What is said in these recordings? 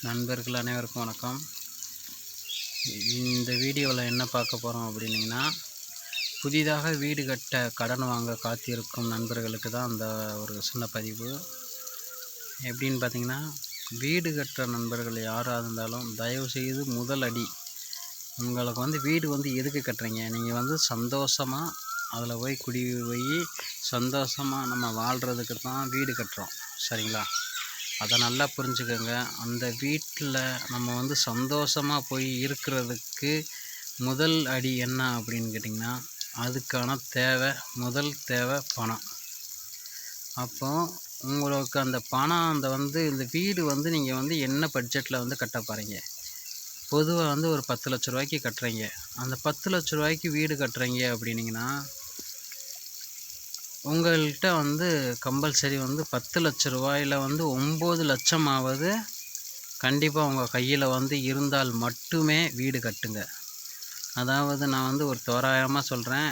நண்பர்கள் அனைவருக்கும் வணக்கம். இந்த வீடியோவில் என்ன பார்க்க போகிறோம் அப்படின்னிங்கன்னா, புதிதாக வீடு கட்ட கடன் வாங்க காத்திருக்கும் நண்பர்களுக்கு தான் அந்த ஒரு சின்ன பதிவு. எப்படின்னு பார்த்தீங்கன்னா, வீடு கட்டுற நண்பர்கள் யாராக இருந்தாலும் தயவுசெய்து முதல் அடி உங்களுக்கு வீடு எதுக்கு கட்டுறீங்க? நீங்கள் சந்தோஷமாக அதில் போய் போய் சந்தோஷமாக நம்ம வாழ்கிறதுக்கு தான் வீடு கட்டுறோம், சரிங்களா? அதை நல்லா புரிஞ்சுக்கோங்க. அந்த வீட்டில் நம்ம சந்தோஷமாக போய் இருக்கிறதுக்கு முதல் அடி என்ன அப்படின்னு கேட்டிங்கன்னா, அதுக்கான முதல் தேவை பணம். அப்போது உங்களுக்கு அந்த பணம் இந்த வீடு நீங்கள் என்ன பட்ஜெட்டில் கட்ட போகிறீங்க? பொதுவாக ஒரு 10 லட்ச ரூபாய்க்கு கட்டுறீங்க. அந்த 10 லட்ச ரூபாய்க்கு வீடு கட்டுறீங்க அப்படின்னிங்கன்னா, உங்கள்கிட்ட கம்பல்சரி 10 லட்ச ரூபாயில் 9 லட்சமாவது கண்டிப்பாக உங்கள் கையில் இருந்தால் மட்டுமே வீடு கட்டுங்க. அதாவது நான் ஒரு தோராயமாக சொல்கிறேன்.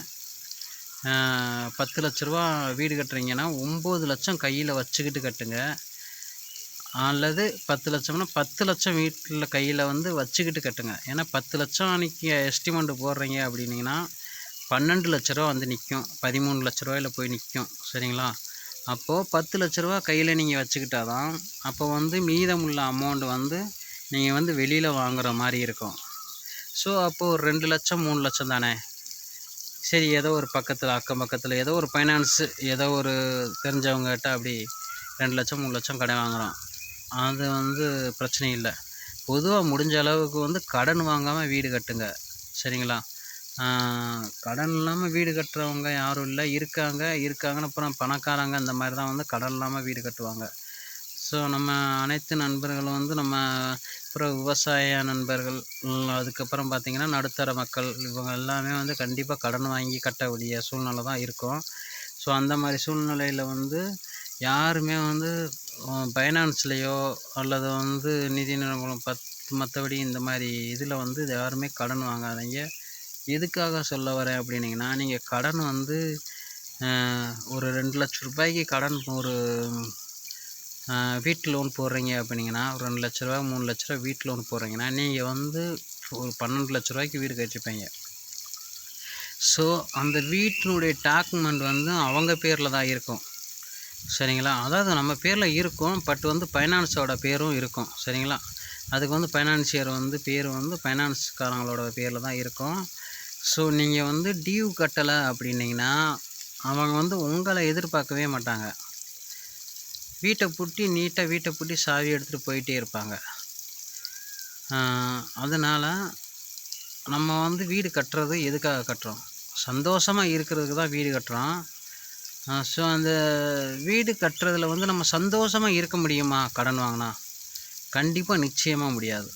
10 லட்ச ரூபா வீடு கட்டுறீங்கன்னா 9 லட்சம் கையில் வச்சுக்கிட்டு கட்டுங்க. அல்லது 10 லட்சம்னா 10 லட்சம் வீட்டில் கையில் வச்சுக்கிட்டு கட்டுங்க. ஏன்னா 10 லட்சம் அன்றைக்கி எஸ்டிமேட் போடுறீங்க அப்படின்னிங்கன்னா 12 லட்ச ரூபா நிற்கும். 13 லட்ச ரூபாயில் போய் நிற்கும், சரிங்களா? அப்போது 10 லட்ச ரூபா கையில் நீங்கள் வச்சுக்கிட்டா தான் அப்போ மீதமுள்ள அமௌண்ட் நீங்கள் வெளியில் வாங்குகிற மாதிரி இருக்கும். ஸோ அப்போது ஒரு 2 லட்சம் 3 லட்சம் தானே. சரி, ஏதோ ஒரு பக்கத்தில் அக்கம் பக்கத்தில் ஏதோ ஒரு ஃபைனான்ஸு ஏதோ ஒரு தெரிஞ்சவங்ககிட்ட அப்படி 2 லட்சம் 3 லட்சம் கடன் வாங்குகிறோம். அது பிரச்சனை இல்லை. பொதுவாக முடிஞ்ச அளவுக்கு கடன் வாங்காமல் வீடு கட்டுங்க, சரிங்களா? கடன் இல்லாமல் வீடு கட்டுறவங்க யாரும் இல்லை. இருக்காங்கன்னு அப்புறம் பணக்காரங்க இந்த மாதிரி தான் கடன் இல்லாமல் வீடு கட்டுவாங்க. ஸோ நம்ம அனைத்து நண்பர்களும் நம்ம அப்புறம் விவசாய நண்பர்கள், அதுக்கப்புறம் பார்த்திங்கன்னா நடுத்தர மக்கள், இவங்க எல்லாமே கண்டிப்பாக கடன் வாங்கி கட்ட வேண்டிய சூழ்நிலை தான் இருக்கும். ஸோ அந்த மாதிரி சூழ்நிலையில் யாருமே ஃபைனான்ஸ்லேயோ அல்லது நிதி நிறுவனம் மற்றபடி இந்த மாதிரி இதில் யாருமே கடன் வாங்காதீங்க. எதுக்காக சொல்ல வரேன் அப்படின்னிங்கன்னா, நீங்கள் கடன் ஒரு 2 லட்ச ரூபாய்க்கு கடன் ஒரு வீட்டு லோன் போடுறீங்க அப்படின்னிங்கன்னா, ஒரு 2 லட்ச ரூபா 3 லட்ச ரூபா வீட்டு லோன் போடுறீங்கன்னா, நீங்கள் ஒரு 12 லட்ச ரூபாய்க்கு வீடு கட்டிருப்பீங்க. ஸோ அந்த வீட்டினுடைய டாக்குமெண்ட் அவங்க பேரில் தான் இருக்கும், சரிங்களா? அதாவது நம்ம பேரில் இருக்கும், பட் ஃபைனான்ஸோட பேரும் இருக்கும், சரிங்களா? அதுக்கு ஃபைனான்சியர் பேர் ஃபைனான்ஸ்காரங்களோட பேரில் தான் இருக்கும். ஸோ நீங்கள் டியூ கட்டலை அப்படின்னிங்கன்னா அவங்க உங்களை எதிர்பார்க்கவே மாட்டாங்க. வீட்டை பூட்டி சாவி எடுத்துகிட்டு போயிட்டே இருப்பாங்க. அதனால் நம்ம வீடு கட்டுறது எதுக்காக கட்டுறோம்? சந்தோஷமாக இருக்கிறதுக்கு தான் வீடு கட்டுறோம். ஸோ அந்த வீடு கட்டுறதுல நம்ம சந்தோஷமாக இருக்க முடியுமா கடன் வாங்கினா? கண்டிப்பாக நிச்சயமாக முடியாது.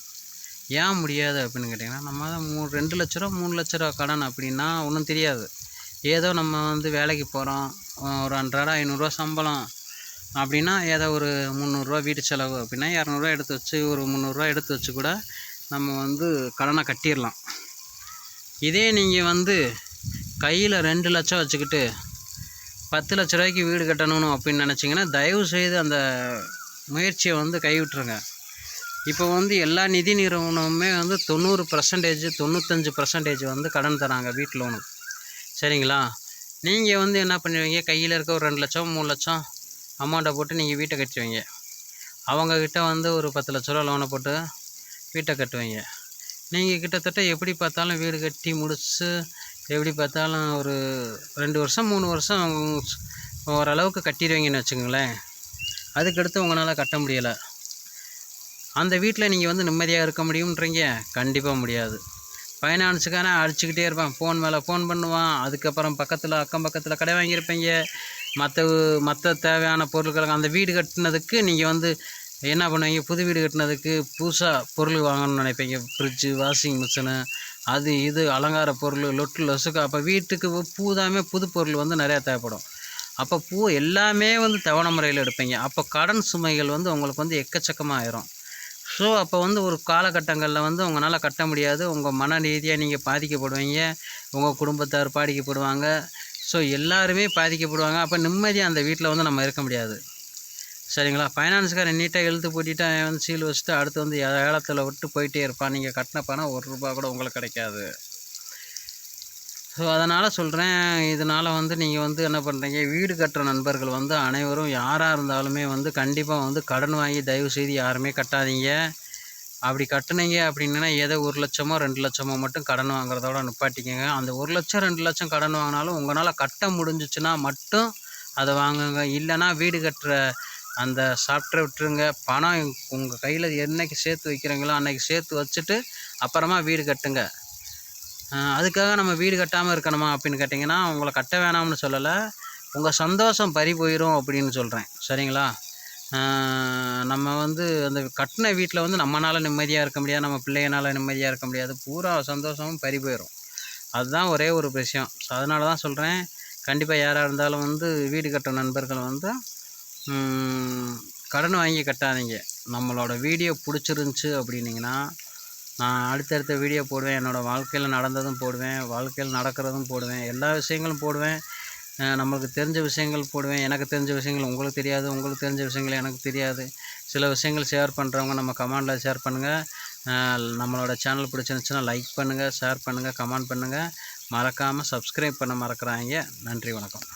ஏன் முடியாது அப்படின்னு கேட்டிங்கன்னா, நம்ம 2 லட்ச ரூபா 3 லட்ச ரூபா கடன் அப்படின்னா ஒன்றும் தெரியாது. ஏதோ நம்ம வேலைக்கு போகிறோம், ஒரு அன்றாடம் 500 சம்பளம் அப்படின்னா ஏதோ ஒரு 300 வீட்டு செலவு அப்படின்னா 200 எடுத்து வச்சு ஒரு 300 எடுத்து வச்சு கூட நம்ம கடனை கட்டிடலாம். இதே நீங்கள் கையில் 2 லட்சம் வச்சுக்கிட்டு 10 லட்ச ரூபாய்க்கு வீடு கட்டணும் அப்படின்னு நினச்சிங்கன்னா தயவுசெய்து அந்த முயற்சியை கைவிட்டுருங்க. இப்போ எல்லா நிதி நிறுவனமுமே 90% 95% கடன் தராங்க வீட்டு லோனு, சரிங்களா? நீங்கள் என்ன பண்ணுவீங்க? கையில் இருக்க ஒரு 2 லட்சம் 3 லட்சம் அமௌண்ட்டை போட்டு நீங்கள் வீட்டை கட்டுவீங்க. அவங்கக்கிட்ட ஒரு 10 லட்ச ரூபா லோனை போட்டு வீட்டை கட்டுவீங்க. நீங்கள் கிட்டத்தட்ட எப்படி பார்த்தாலும் வீடு கட்டி முடிச்சு எப்படி பார்த்தாலும் ஒரு 2 வருஷம் 3 வருஷம் ஓரளவுக்கு கட்டிடுவீங்கன்னு வச்சுக்கோங்களேன். அதுக்கடுத்து உங்களால் கட்ட முடியலை. அந்த வீட்டில் நீங்கள் நிம்மதியாக இருக்க முடியும்ன்றீங்க? கண்டிப்பாக முடியாது. ஃபைனான்ஸுக்கான அடிச்சுக்கிட்டே இருப்பான், ஃபோன் மேலே ஃபோன் பண்ணுவான். அதுக்கப்புறம் அக்கம் பக்கத்தில் கடை வாங்கியிருப்பீங்க. மற்ற தேவையான பொருட்களுக்கு அந்த வீடு கட்டினதுக்கு நீங்கள் என்ன பண்ணுவீங்க? புது வீடு கட்டினதுக்கு புதுசாக பொருள் வாங்கணும்னு நினைப்பீங்க. ஃப்ரிட்ஜு, வாஷிங் மிஷினு, அது இது அலங்கார பொருள், லொட்டு லொசுக்கு. அப்போ வீட்டுக்கு பூதாமே புது பொருள் நிறையா தேவைப்படும். அப்போ பூ எல்லாமே தவணை முறையில் எடுப்பீங்க. அப்போ கடன் சுமைகள் உங்களுக்கு எக்கச்சக்கமாக ஆயிரும். ஸோ அப்போ ஒரு காலகட்டங்களில் உங்களால் கட்ட முடியாது. உங்கள் மன ரீதியாக நீங்கள் பாதிக்கப்படுவீங்க, உங்கள் குடும்பத்தார் பாதிக்கப்படுவாங்க. ஸோ எல்லாருமே பாதிக்கப்படுவாங்க. அப்போ நிம்மதியாக அந்த வீட்டில் நம்ம இருக்க முடியாது. சரிங்களா? ஃபைனான்ஸ்காரன் நீட்டாக இழுத்து பூட்டிட்டு அவன் வந்து சீல் வச்சுட்டு அடுத்து வந்து ஏலத்தில் விட்டு போயிட்டே இருப்பான். நீங்கள் கட்டின பணம் ₹1 கூட உங்களுக்கு கிடைக்காது. ஸோ அதனால் சொல்கிறேன், இதனால் வந்து நீங்கள் வந்து என்ன பண்ணுறீங்க, வீடு கட்டுற நண்பர்கள் வந்து அனைவரும் யாராக இருந்தாலுமே வந்து கண்டிப்பாக வந்து கடன் வாங்கி தயவுசெய்து யாருமே கட்டாதீங்க. அப்படி கட்டுனீங்க அப்படின்னா ஏதோ 1 லட்சமோ 2 லட்சமோ மட்டும் கடன் வாங்குறதோட நிப்பாட்டிக்கங்க. அந்த 1 லட்சம் 2 லட்சம் கடன் வாங்கினாலும் உங்களால் கட்ட முடிஞ்சிச்சுன்னா மட்டும் அதை வாங்குங்க. இல்லைன்னா வீடு கட்டுற அந்த சாஃப்ட்வேர் விட்டுருங்க. பணம் உங்கள் கையில் என்னைக்கு சேர்த்து வைக்கிறீங்களோ அன்றைக்கி சேர்த்து வச்சுட்டு அப்புறமா வீடு கட்டுங்க. அதுக்காக நம்ம வீடு கட்டாமல் இருக்கணுமா அப்படின்னு கேட்டிங்கன்னா, உங்களை கட்ட வேணாம்னு சொல்லலை, உங்கள் சந்தோஷம் பறி போயிடும் அப்படின்னு சொல்கிறேன். சரிங்களா? நம்ம வந்து அந்த கட்டின வீட்டில் வந்து நம்மளால் நிம்மதியாக இருக்க முடியாது, நம்ம பிள்ளைங்களால் நிம்மதியாக இருக்க முடியாது, பூரா சந்தோஷமும் பறி போயிடும். அதுதான் ஒரே ஒரு விஷயம். ஸோ அதனால தான் சொல்கிறேன், கண்டிப்பாக யாராக இருந்தாலும் வந்து வீடு கட்டுற நண்பர்கள் வந்து கடன் வாங்கி கட்டாதீங்க. நம்மளோட வீடியோ பிடிச்சிருந்துச்சி அப்படின்னிங்கன்னா நான் அடுத்தடுத்த வீடியோ போடுவேன். என்னோடய வாழ்க்கையில் நடந்ததும் போடுவேன், வாழ்க்கையில் நடக்கிறதும் போடுவேன், எல்லா விஷயங்களும் போடுவேன். நம்மளுக்கு தெரிஞ்ச விஷயங்கள் போடுவேன், எனக்கு தெரிஞ்ச விஷயங்கள் உங்களுக்கு தெரியாது, உங்களுக்கு தெரிஞ்ச விஷயங்கள் எனக்கு தெரியாது. சில விஷயங்கள் ஷேர் பண்ணுறவங்க நம்ம கமெண்டில் ஷேர் பண்ணுங்கள். நம்மளோட சேனல் பிடிச்சிருந்துச்சுன்னா லைக் பண்ணுங்கள், ஷேர் பண்ணுங்கள், கமெண்ட் பண்ணுங்கள். மறக்காமல் சப்ஸ்கிரைப் பண்ண மறக்கிறாங்க. நன்றி, வணக்கம்.